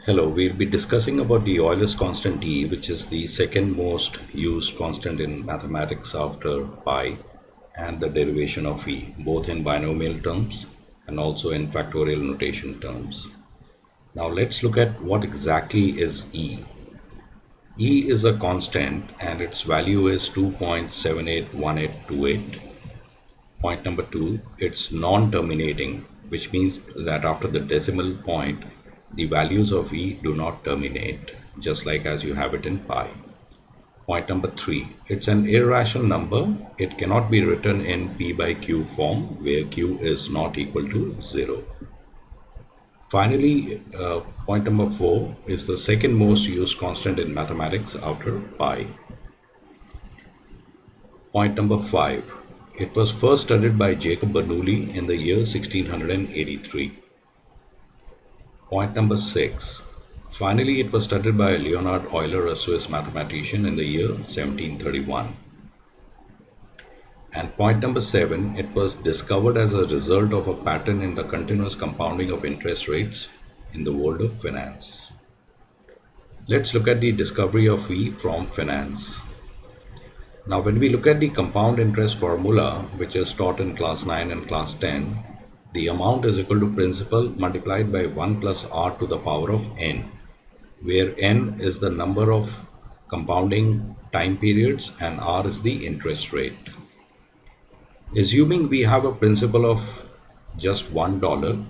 Hello, we'll be discussing about the Euler's constant E, which is the second most used constant in mathematics after pi and the derivation of E, both in binomial terms and also in factorial notation terms. Now let's look at what exactly is E. E is a constant and its value is 2.781828. Point number two, it's non-terminating, which means that after the decimal point, the values of E do not terminate, just like as you have it in pi. Point number three, it's an irrational number. It cannot be written in P by Q form, where Q is not equal to 0. Finally, point number four is the second most used constant in mathematics after pi. Point number five, it was first studied by Jacob Bernoulli in the year 1683. Point number six, finally it was studied by Leonhard Euler, a Swiss mathematician, in the year 1731. And point number seven, it was discovered as a result of a pattern in the continuous compounding of interest rates in the world of finance. Let's look at the discovery of E from finance. Now, when we look at the compound interest formula, which is taught in class 9 and class 10, the amount is equal to principal multiplied by 1 plus r to the power of n, where n is the number of compounding time periods and r is the interest rate. Assuming we have a principal of just $1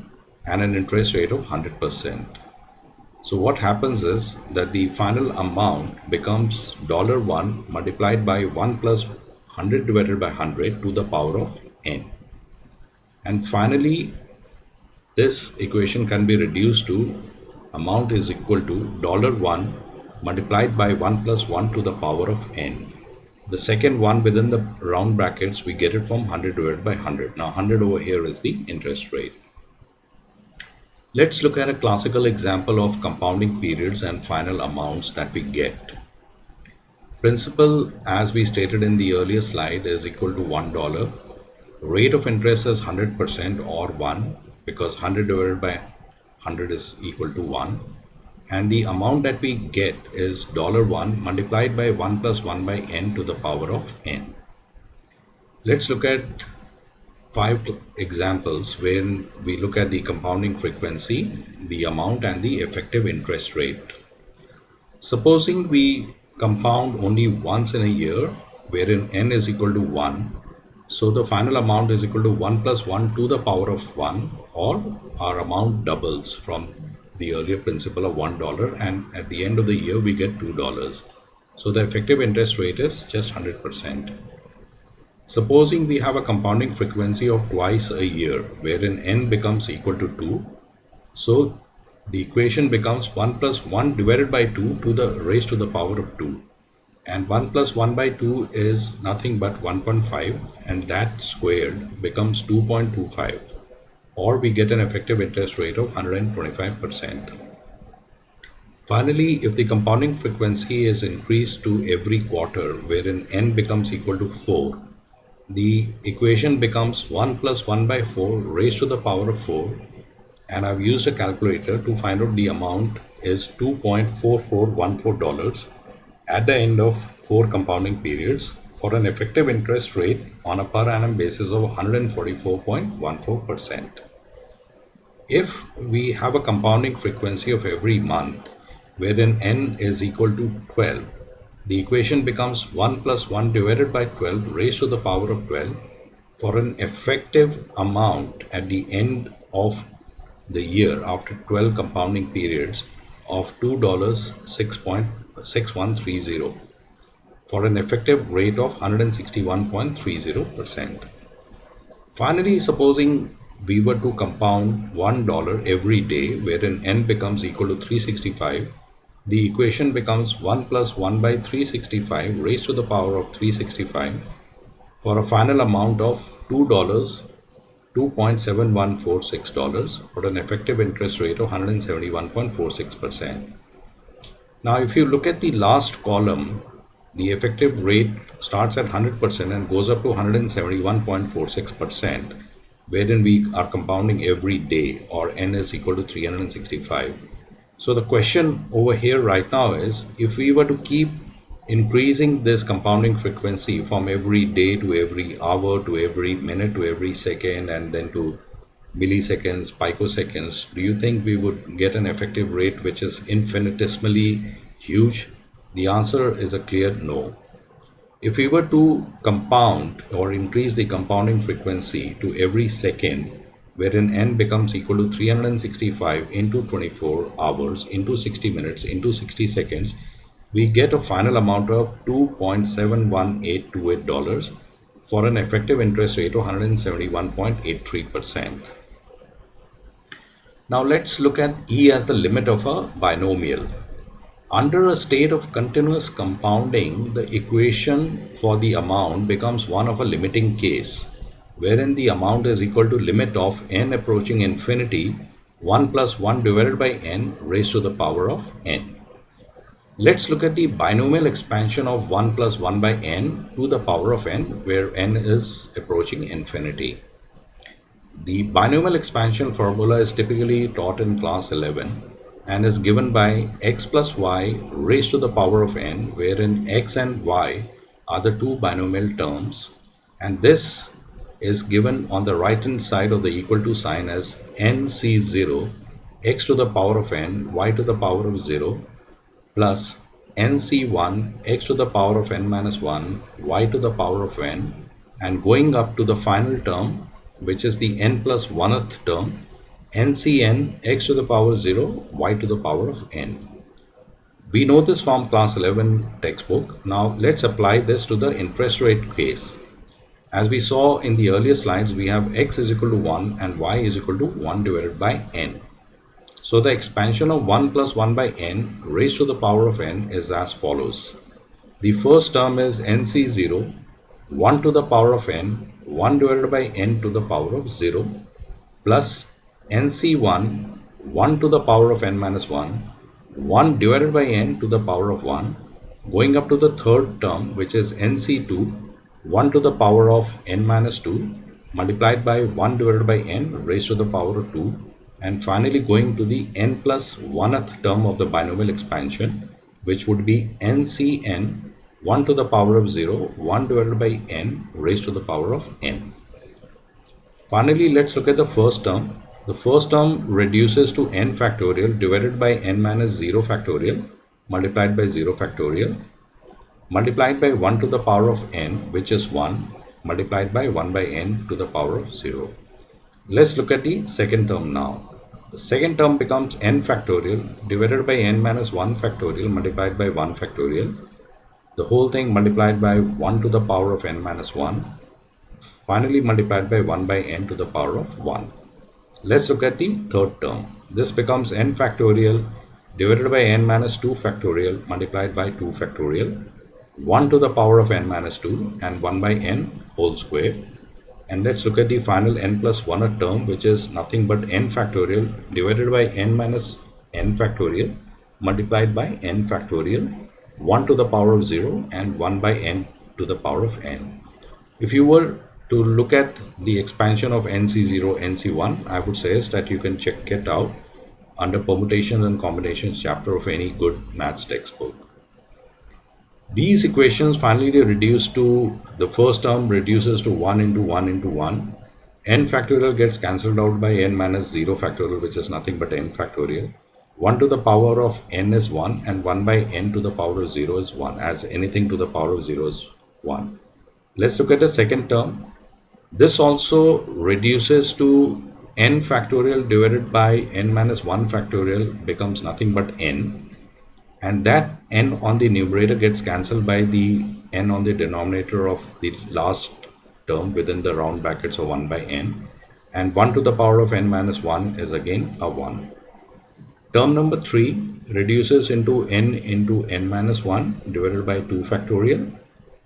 and an interest rate of 100%. So what happens is that the final amount becomes $1 multiplied by 1 plus 100 divided by 100 to the power of n. And finally, this equation can be reduced to amount is equal to $1 multiplied by 1 plus 1 to the power of n. The second one within the round brackets, we get it from 100 divided by 100. Now 100 over here is the interest rate. Let's look at a classical example of compounding periods and final amounts that we get. Principal, as we stated in the earlier slide, is equal to $1. Rate of interest is 100% or 1, because 100 divided by 100 is equal to 1. And the amount that we get is $1 multiplied by 1 plus 1 by n to the power of n. Let's look at 5 examples when we look at the compounding frequency, the amount and the effective interest rate. Supposing we compound only once in a year, wherein n is equal to 1, so the final amount is equal to 1 plus 1 to the power of 1, or our amount doubles from the earlier principal of $1, and at the end of the year we get $2. So the effective interest rate is just 100%. Supposing we have a compounding frequency of twice a year, wherein n becomes equal to 2, so the equation becomes 1 plus 1 divided by 2 to the raised to the power of 2. And 1 plus 1 by 2 is nothing but 1.5, and that squared becomes 2.25, or we get an effective interest rate of 125%. Finally, if the compounding frequency is increased to every quarter, wherein n becomes equal to 4, the equation becomes 1 plus 1 by 4 raised to the power of 4, and I've used a calculator to find out the amount is $2.4414 at the end of 4 compounding periods, for an effective interest rate on a per annum basis of 144.14%. If we have a compounding frequency of every month, wherein n is equal to 12, the equation becomes 1 plus 1 divided by 12 raised to the power of 12, for an effective amount at the end of the year after 12 compounding periods of $2.6130, for an effective rate of 161.30%. Finally, supposing we were to compound $1 every day, wherein n becomes equal to 365, the equation becomes 1 plus 1 by 365 raised to the power of 365, for a final amount of $2.7146, for an effective interest rate of 171.46%. Now, if you look at the last column, the effective rate starts at 100% and goes up to 171.46%, wherein we are compounding every day, or n is equal to 365. So the question over here right now is, if we were to keep increasing this compounding frequency from every day to every hour to every minute to every second and then to milliseconds, picoseconds, do you think we would get an effective rate which is infinitesimally huge? The answer is a clear no. If we were to compound or increase the compounding frequency to every second, wherein n becomes equal to 365 into 24 hours into 60 minutes into 60 seconds, we get a final amount of $2.71828 for an effective interest rate of 171.83%. Now let's look at E as the limit of a binomial. Under a state of continuous compounding, the equation for the amount becomes one of a limiting case, wherein the amount is equal to limit of n approaching infinity 1 plus 1 divided by n raised to the power of n. Let's look at the binomial expansion of 1 plus 1 by n to the power of n, where n is approaching infinity. The binomial expansion formula is typically taught in class 11 and is given by x plus y raised to the power of n, wherein x and y are the two binomial terms, and this is given on the right hand side of the equal to sign as nc0 x to the power of n y to the power of 0 plus nc1 x to the power of n minus 1 y to the power of n, and going up to the final term, which is the n plus 1th term, ncn x to the power 0 y to the power of n. We know this from class 11 textbook. Now let's apply this to the interest rate case. As we saw in the earlier slides, we have x is equal to 1 and y is equal to 1 divided by n. So the expansion of 1 plus 1 by n raised to the power of n is as follows. The first term is nc0, 1 to the power of n, 1 divided by n to the power of 0, plus nc1, 1 to the power of n minus 1, 1 divided by n to the power of 1, going up to the third term, which is nc2, 1 to the power of n minus 2, multiplied by 1 divided by n raised to the power of 2, and finally going to the n plus 1th term of the binomial expansion, which would be ncn 1 to the power of 0, 1 divided by n raised to the power of n. Finally, let's look at the first term. The first term reduces to n factorial divided by n minus 0 factorial multiplied by 0 factorial multiplied by 1 to the power of n, which is 1, multiplied by 1 by n to the power of 0. Let's look at the second term now. The second term becomes n factorial divided by n minus 1 factorial multiplied by 1 factorial. The whole thing multiplied by 1 to the power of n minus 1. Finally multiplied by 1 by n to the power of 1. Let's look at the third term. This becomes n factorial divided by n minus 2 factorial multiplied by 2 factorial. 1 to the power of n minus 2 and 1 by n whole square. And let's look at the final n plus 1 term, which is nothing but n factorial divided by n minus n factorial multiplied by n factorial, 1 to the power of 0 and 1 by n to the power of n. If you were to look at the expansion of nc0, nc1, I would suggest that you can check it out under permutations and combinations chapter of any good maths textbook. These equations finally reduce to, the first term reduces to 1 into 1 into 1. N factorial gets cancelled out by n minus 0 factorial, which is nothing but n factorial. 1 to the power of n is 1 and 1 by n to the power of 0 is 1, as anything to the power of 0 is 1. Let's look at the second term. This also reduces to n factorial divided by n minus 1 factorial becomes nothing but n. And that n on the numerator gets cancelled by the n on the denominator of the last term within the round brackets of 1 by n, and 1 to the power of n minus 1 is again a 1. Term number 3 reduces into n minus 1 divided by 2 factorial.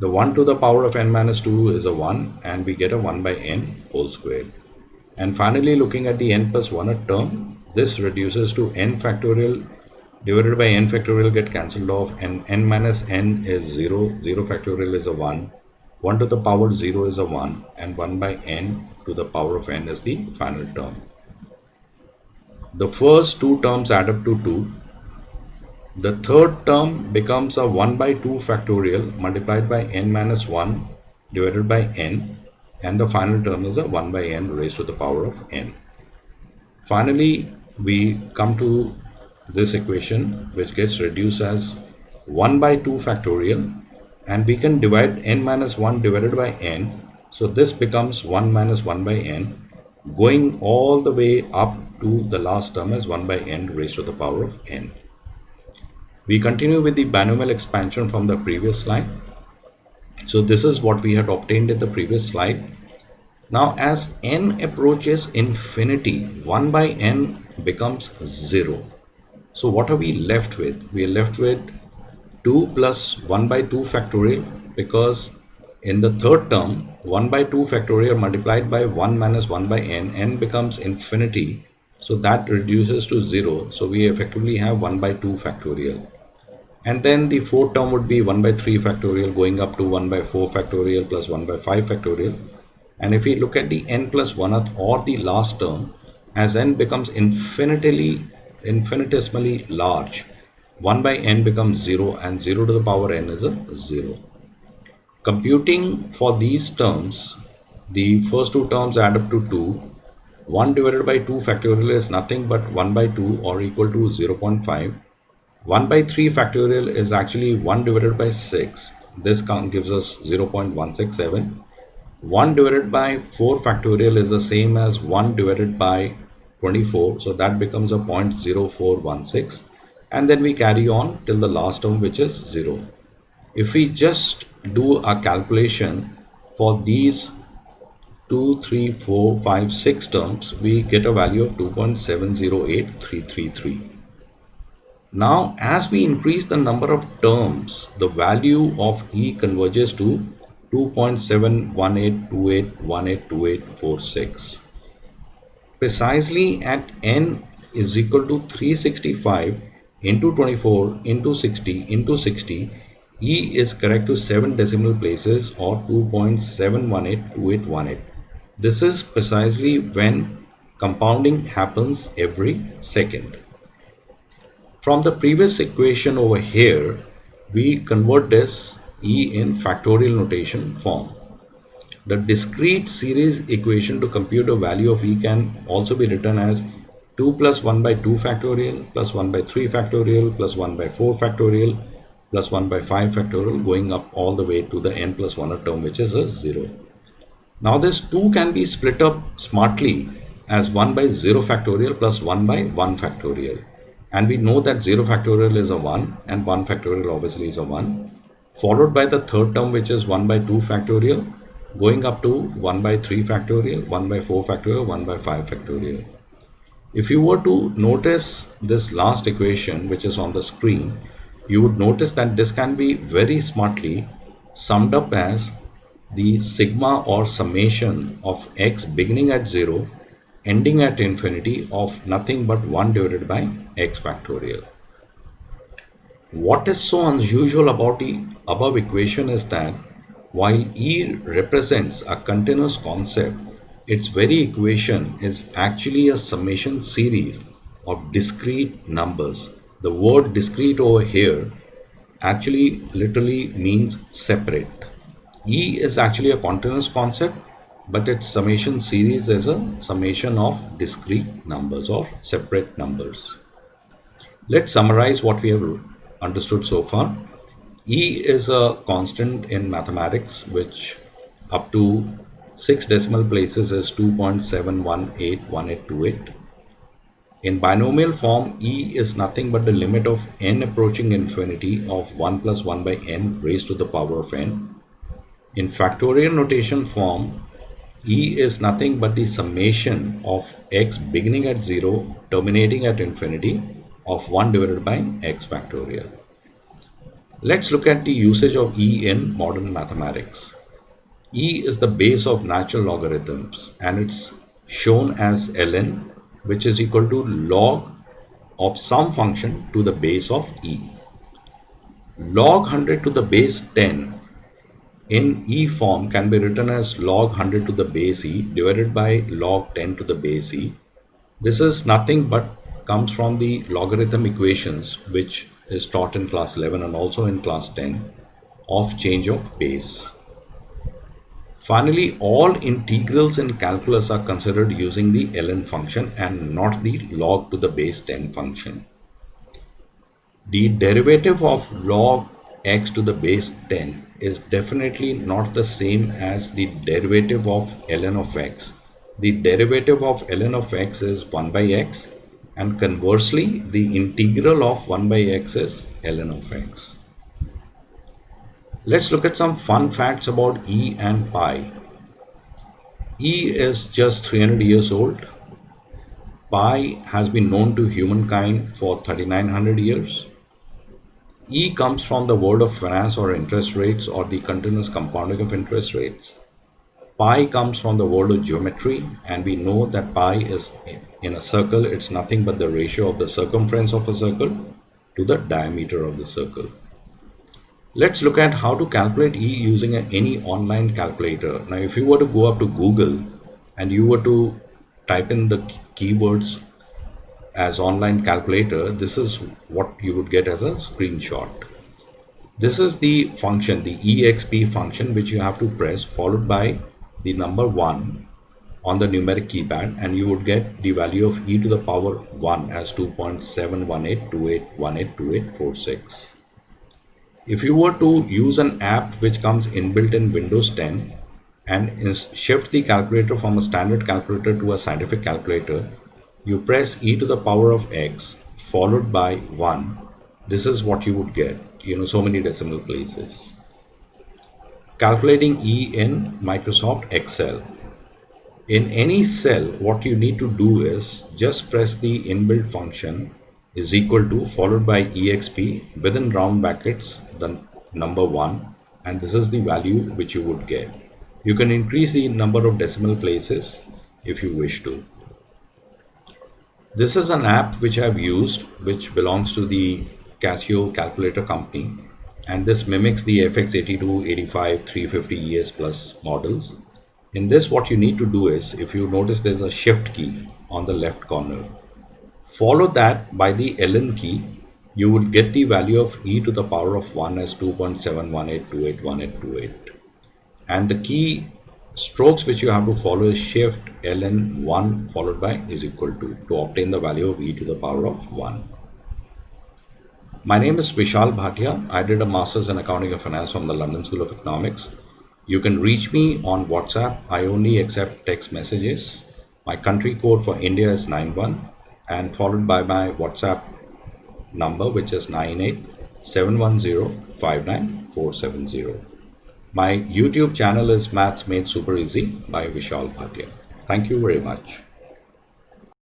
The 1 to the power of n minus 2 is a 1 and we get a 1 by n whole square. And finally, looking at the n plus 1 term, this reduces to n factorial divided by n factorial get cancelled off, and n minus n is 0, 0 factorial is a 1, 1 to the power 0 is a 1, and 1 by n to the power of n is the final term. The first two terms add up to 2, The third term becomes a 1 by 2 factorial multiplied by n minus 1 divided by n, and the final term is a 1 by n raised to the power of n. Finally, we come to this equation which gets reduced as 1 by 2 factorial, and we can divide n minus 1 divided by n. So this becomes 1 minus 1 by n, going all the way up to the last term as 1 by n raised to the power of n. We continue with the binomial expansion from the previous slide. So this is what we had obtained in the previous slide. Now as n approaches infinity, 1 by n becomes 0. So what are we left with? We are left with 2 plus 1 by 2 factorial, because in the third term 1 by 2 factorial multiplied by 1 minus 1 by n becomes infinity. So that reduces to 0. So we effectively have 1 by 2 factorial. And then the fourth term would be 1 by 3 factorial going up to 1 by 4 factorial plus 1 by 5 factorial. And if we look at the n plus 1th or the last term, as n becomes infinitesimally large, 1 by n becomes 0, and 0 to the power n is a 0. Computing for these terms, the first two terms add up to 2. 1 divided by 2 factorial is nothing but 1 by 2 or equal to 0.5. 1 by 3 factorial is actually 1 divided by 6. This gives us 0.167. 1 divided by 4 factorial is the same as 1 divided by 24. So that becomes a 0.0416. And then we carry on till the last term, which is 0. If we just do a calculation for these 2, 3, 4, 5, 6 terms, we get a value of 2.708333. Now, as we increase the number of terms, the value of E converges to 2.71828182846. Precisely at n is equal to 365 into 24 into 60 into 60, E is correct to 7 decimal places or 2.7182818. This is precisely when compounding happens every second. From the previous equation over here, we convert this E in factorial notation form. The discrete series equation to compute the value of E can also be written as 2 plus 1 by 2 factorial plus 1 by 3 factorial plus 1 by 4 factorial plus 1 by 5 factorial, going up all the way to the n plus 1 term, which is a 0. Now this 2 can be split up smartly as 1 by 0 factorial plus 1 by 1 factorial. And we know that 0 factorial is a 1 and 1 factorial obviously is a 1, followed by the third term, which is 1 by 2 factorial, going up to 1 by 3 factorial, 1 by 4 factorial, 1 by 5 factorial. If you were to notice this last equation, which is on the screen, you would notice that this can be very smartly summed up as the sigma or summation of x beginning at 0 ending at infinity of nothing but 1 divided by x factorial. What is so unusual about the above equation is that while E represents a continuous concept, its very equation is actually a summation series of discrete numbers. The word discrete over here actually literally means separate. E is actually a continuous concept, but its summation series is a summation of discrete numbers or separate numbers. Let's summarize what we have understood so far. E is a constant in mathematics, which up to 6 decimal places is 2.7181828. In binomial form, E is nothing but the limit of n approaching infinity of 1 plus 1 by n raised to the power of n. In factorial notation form, E is nothing but the summation of x beginning at 0 terminating at infinity of 1 divided by x factorial. Let's look at the usage of E in modern mathematics. E is the base of natural logarithms, and it's shown as ln, which is equal to log of some function to the base of E. Log 100 to the base 10 in E form can be written as log 100 to the base E divided by log 10 to the base E. This is nothing but comes from the logarithm equations, which is taught in class 11 and also in class 10 of change of base. Finally, all integrals in calculus are considered using the ln function and not the log to the base 10 function. The derivative of log x to the base 10 is definitely not the same as the derivative of ln of x. The derivative of ln of x is 1 by x, and conversely the integral of 1 by x is ln of x. Let's look at some fun facts about E and pi. E is just 300 years old. Pi has been known to humankind for 3900 years. E comes from the world of finance or interest rates or the continuous compounding of interest rates. Pi comes from the world of geometry, and we know that pi is in a circle. It's nothing but the ratio of the circumference of a circle to the diameter of the circle. Let's look at how to calculate E using any online calculator. Now, if you were to go up to Google and you were to type in the keywords as online calculator, this is what you would get as a screenshot. This is the function, the exp function, which you have to press followed by the number 1 on the numeric keypad, and you would get the value of e to the power 1 as 2.71828182846. If you were to use an app which comes inbuilt in Windows 10 and shift the calculator from a standard calculator to a scientific calculator, you press e to the power of x followed by 1. This is what you would get, so many decimal places. Calculating E in Microsoft Excel. In any cell, what you need to do is just press the inbuilt function is equal to followed by exp within round brackets the number 1, and this is the value which you would get. You can increase the number of decimal places if you wish to. This is an app which I have used, which belongs to the Casio calculator company, and this mimics the FX82, 85, 350 ES Plus models. In this, what you need to do is, if you notice there's a shift key on the left corner, follow that by the ln key, you would get the value of e to the power of 1 as 2.718281828. And the key strokes which you have to follow is shift ln 1 followed by is equal to obtain the value of e to the power of 1. My name is Vishal Bhatia. I did a master's in accounting and finance from the London School of Economics. You can reach me on WhatsApp. I only accept text messages. My country code for India is 91 and followed by my WhatsApp number, which is 9871059470. My YouTube channel is Maths Made Super Easy by Vishal Bhatia. Thank you very much.